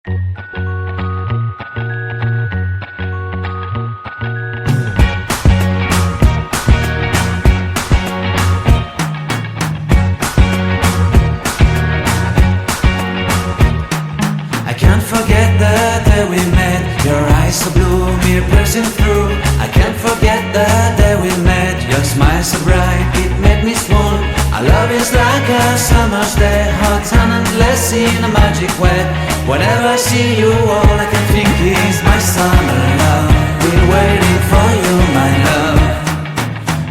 I can't forget the day we met. Your eyes so blue, me piercing through. I can't forget the day we met. Your smile so bright, it made me swoon. Our love is like a summer's day, hot and endless in a magic way. Whenever I see you, all I can think is my summer love. Been waiting for you, my love.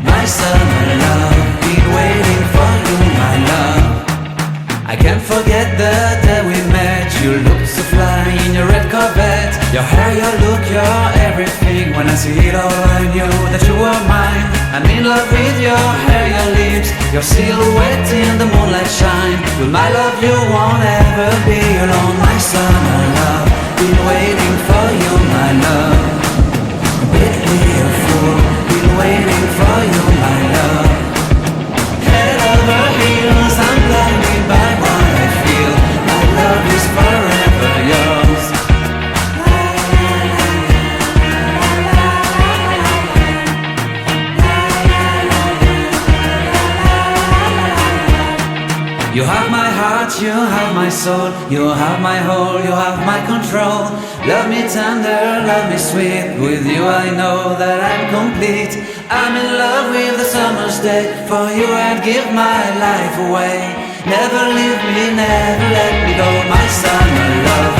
My summer love. Been waiting for you, my love. I can't forget the day we met. You looked so fly in your red Corvette. Your hair, your look, your everything. When I see it all, I knew that you were mine. I'm in love with your hair, your lips, your silhouette in the moonlight shine. With my love you won't ever be alone. My summer love, been waiting for you, my love. Bit me a fool, been waiting for you, my love. Head over heels, I'm blinded by what I feel. My love is forever yours. You have my heart, you have my soul. You have my whole, you have my control. Love me tender, love me sweet. With you I know that I'm complete. I'm in love with the summer's day. For you I'd give my life away. Never leave me, never let me go. My summer love,